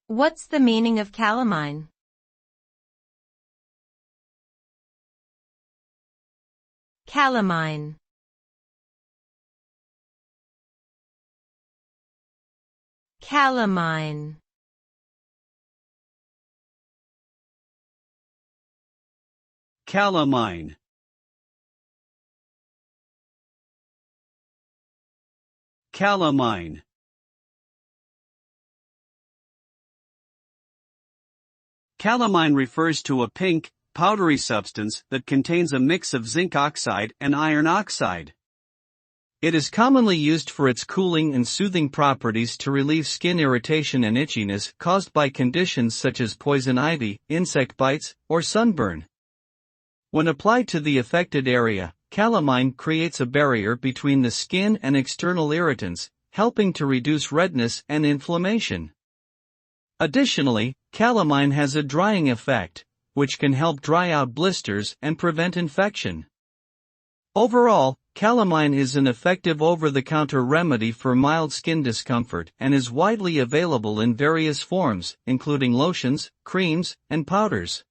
What's the meaning of calamine? Calamine. Calamine. Calamine. Calamine. Calamine refers to a pink, powdery substance that contains a mix of zinc oxide and iron oxide. It is commonly used for its cooling and soothing properties to relieve skin irritation and itchiness caused by conditions such as poison ivy, insect bites, or sunburn. When applied to the affected area, calamine creates a barrier between the skin and external irritants, helping to reduce redness and inflammation. Additionally, calamine has a drying effect, which can help dry out blisters and prevent infection. Overall, calamine is an effective over-the-counter remedy for mild skin discomfort and is widely available in various forms, including lotions, creams, and powders.